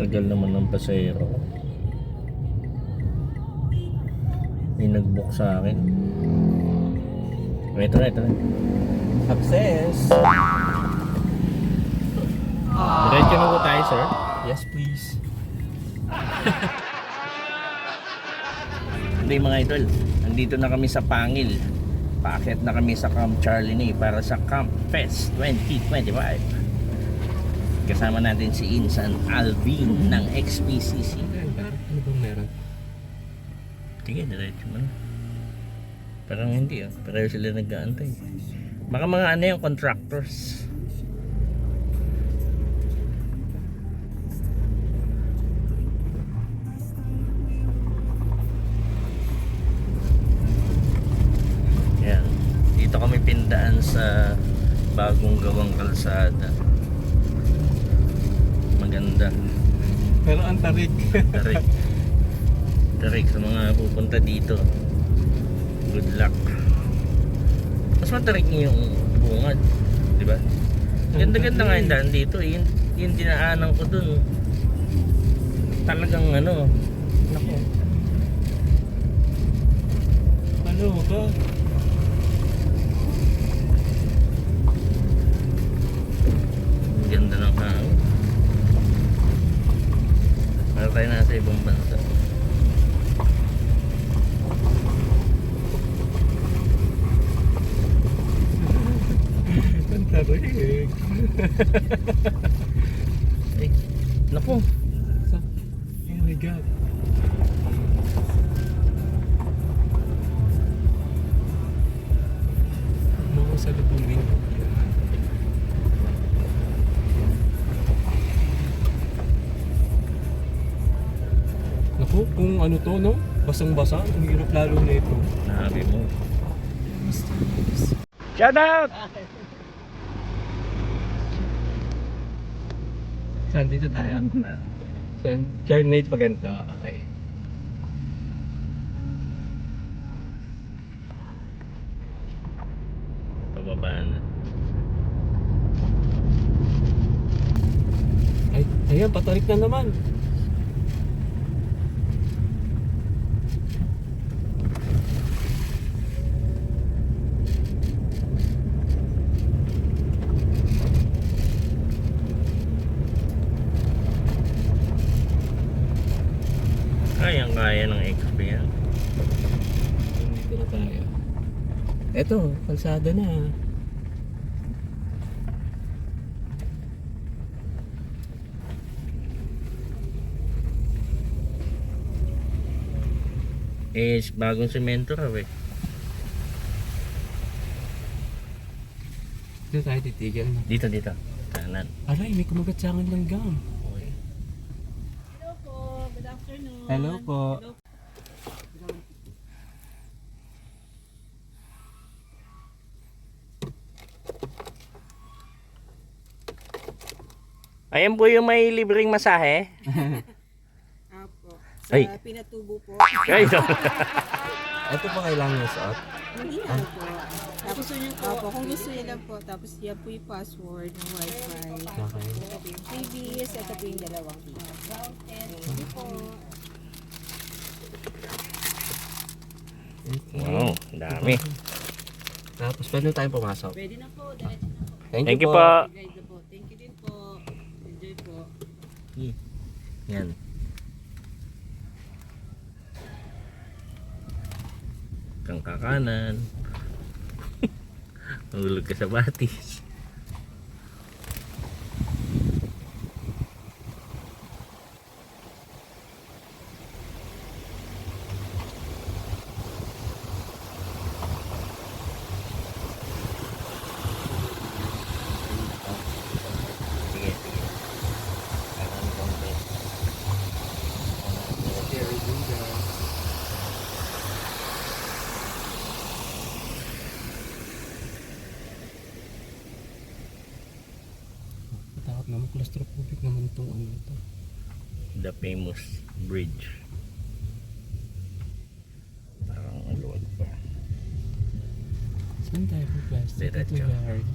tagal naman ng pasero. May nag-book sa akin. Ito na. Success! Diretso na po tayo, sir. Yes, please. Hindi mga idol, nandito na kami sa Pangil. Paakyat na kami sa Camp Charlie para sa Camp Fest 2025. Kasama natin si Insan Alvin ng XPCC. Ano bang meron? Sige, diretso mo na. Parang hindi pareho sila nag-aantay. Baka mga ano yung contractors. Yan. Dito kami pindaan sa bagong gawang kalsada. Maganda. Pero ang tarik. Tarik sa mga pupunta dito. Good luck. Mas matarik niyo yung bungad, di ba? Ganda-ganda nga yung daan dito. Yung dinaanan ko dun. Talagang ano. Nako. Ano ba? Ang ganda ng hangin. Para tayo nasa ibang bansa. Ang tarik. Ay, naku. Oh my God. Ano sa lubungin? Naku, kung ano to, no? Basang-basa, ang hirap lalo na ito. Nabi mo. Shout out! Saan dito tayo? Saan? Charnate pa ganito. Okay. Pababa na. Ay, ayan, patarik na naman. Kayang-kaya ng XP yan. Dito na tayo. Eto, kalsada na. Bagong semento raw eh. Dito tayo titigil na. Dito. Kanan. Aray, may kumagat sa akin ng gum. Okay. Hello po, good afternoon. Hello po. Ayan po yung may libreng masahe. Apo. Sa Ay. Pinatubo po. Ay, Ito pa kailangan yung suot. Hindi na po. Tapos Apo, kung gusto niyo lang po. Tapos yan po yung password ng wifi. Okay. Ito po yung previous. Ito po yung dalawang dito. Thank you po. Okay. wow, dami. Tapos pwede na tayong pumasok. Ready na po. Diretso na po. Thank you po. Guide na po. Thank you din po. Enjoy po. Yan. Kang kakanan. Mahulog ka sa batis. Sige. Kanan konti. Takot naman, claustrophobic naman itong ano ito. The famous bridge. Parang maluwag pa. Saan tayo po plastic? Ito Diretso. yard.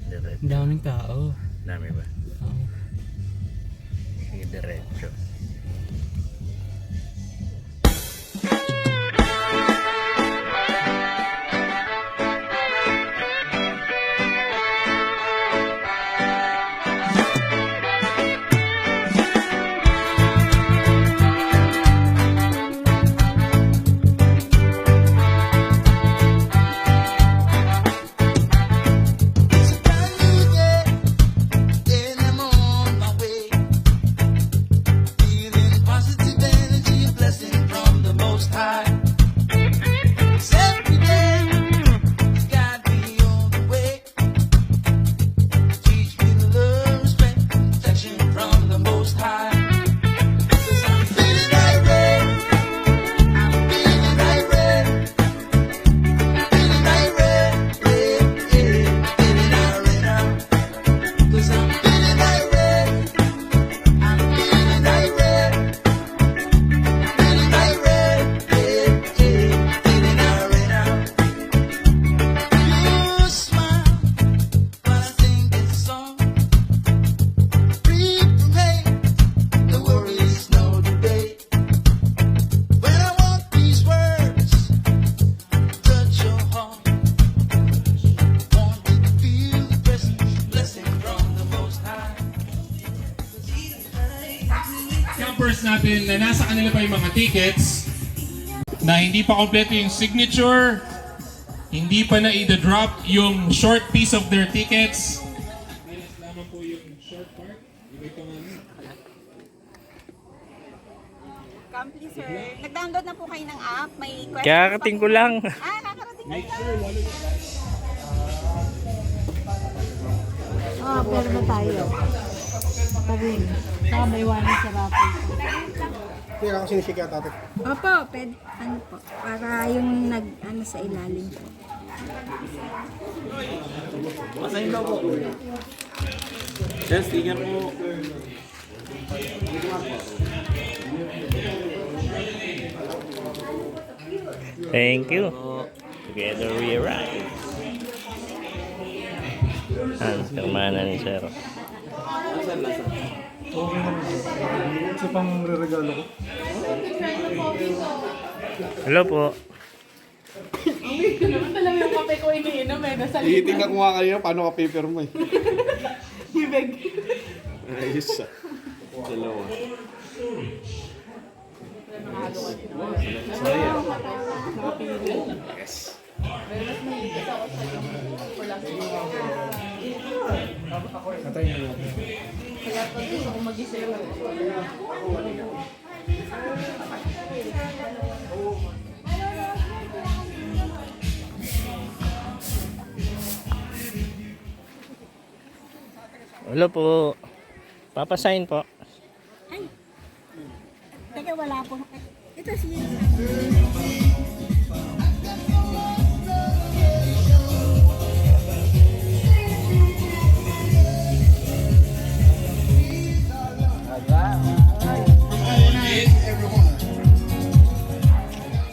Diretso. Ang daming tao. Dami ba? Oo. Sige, diretso. Campers natin na nasa kanila pa yung mga tickets na hindi pa kompleto yung signature, hindi pa na i-drop yung short piece of their tickets. Minutes lamang po yung short part. Iba ito nga. Kampli, sir. Nag-download na po kayo ng app. May question. Kakarating ko lang. Kakarating ko lang. Pero na tayo. Pagin. Saka may wanan sa raffle. Kaya ako sinisik yata ate. Opo, pwede. Ano po? Para yung sa ilalim po. Masahin daw po. Yes, tingnan mo. Thank you. Together we arrive. Hans, kamana ni Sir. Isa pang re-regalo ko. Hello po. Iitingnan ko nga kanina paano ka paper mo eh. Ibig. Ayos ah. Dalawa. Yes. Natay na natin. Hello po. Papasign po. Teka, wala po. Ito si...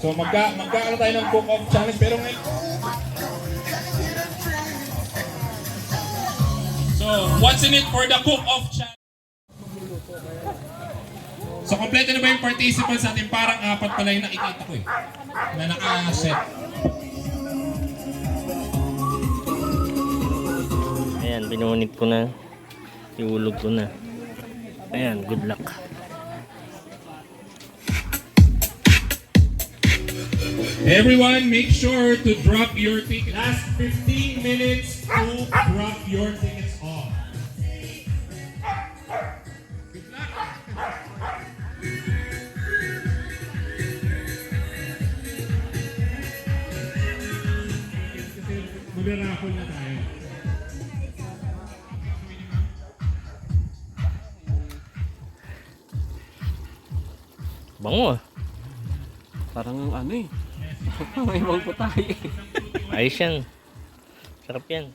So magkakaroon tayo ng book of challenge pero ngayon. So what's in it for the book of challenge? So kompleto na ba yung participants natin? Parang apat pala yung nakikita ko eh. Na naka-set. Ayan, binunit ko na. Iulog ko na. Ayan, good luck. Everyone, make sure to drop your tickets. Last 15 minutes to drop your tickets off. Good luck. Kasi mag-raffle na tayo. Bango ah. Parang ano eh. May ibang putay eh. Ayos yan. Sarap yan.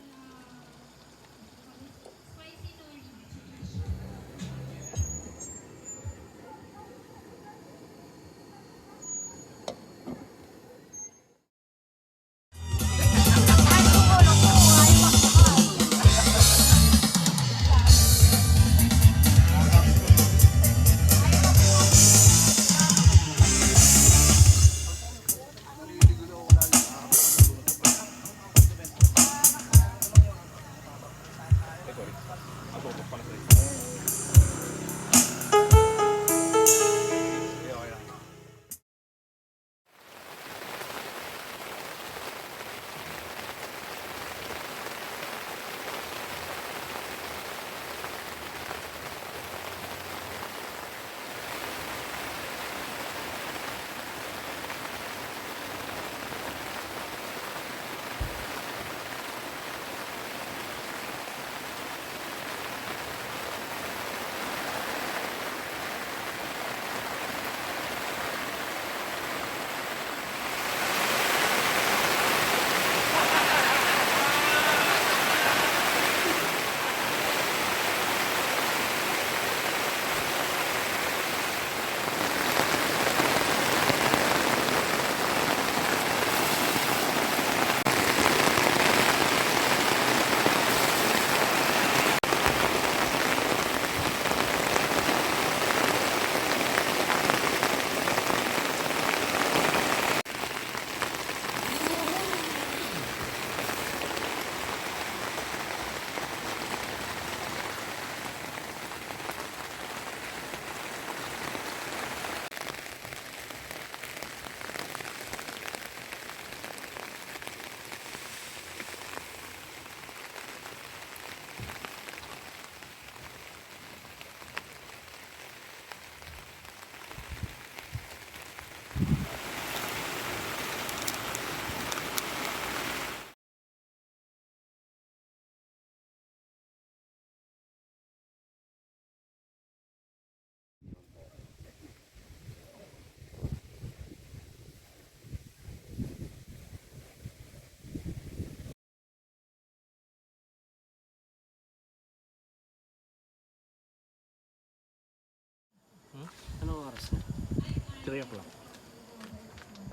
3 o'clock.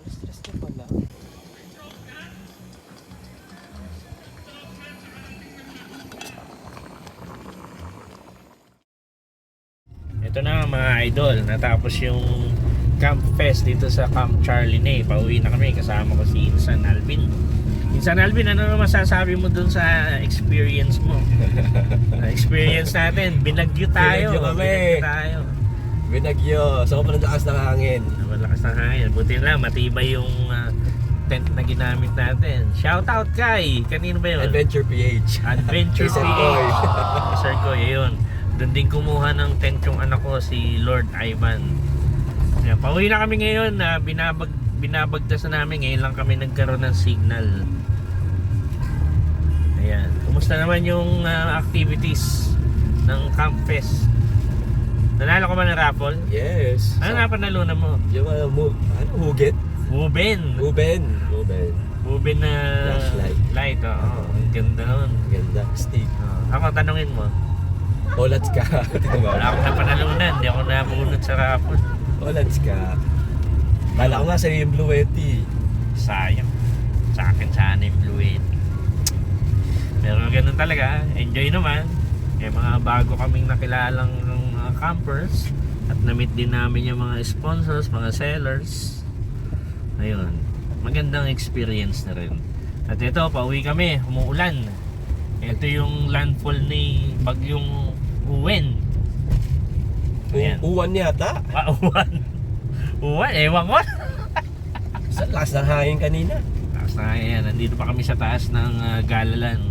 Alas 3 na pala. Ito na mga idol, natapos yung Camp Fest dito sa Camp Charlie. Pauwi na kami, kasama ko si Insan Alvin. Insan Alvin, ano naman masasabi mo dun sa experience mo? Experience natin, binagyo tayo. Binagyo kami. Binagyo tayo. Binagyo. Sobrang lakas ng hangin. Malakas na hangin. Buti lang, matibay yung tent na ginamit natin. Shout out kay, kanino ba yun? Adventure PH. Adventure Sir PH. Koy. Sir Koy, yun. Doon din kumuha ng tent yung anak ko, si Lord Ivan. Yan, pauwi na kami ngayon na binabagtas na namin. Ngayon lang kami nagkaroon ng signal. Ayan. Kumusta naman yung activities ng Camp Fest? Nanalo ko ba ng raffle? Yes. Ano na panalunan mo? Yung huget? Uben. Uben. Uben na Flashlight. light. Oo. Ang ganda nun. Ganda. Stick. Ako, tanungin mo. Olats ka. Wala akong napanalunan. Hindi ako napunod sa raffle. Olats ka. Kala ko nga sa'yo yung Blue Yeti. Sayang. Sa akin sana yung Blue Yeti. Pero ganun talaga. Enjoy naman. Mga bago kaming nakilalang mga campers. At na-meet din namin yung mga sponsors, mga sellers. Ayun. Magandang experience na rin. At ito, pauwi kami. Umuulan. Ito yung landfall ni Bagyong Uwen. Ayan. Uwan yata. Uwan. Uwan, ewan ko. Sa lakas ng hangin kanina. Tapos na yan, nandito pa kami sa taas ng Galalan.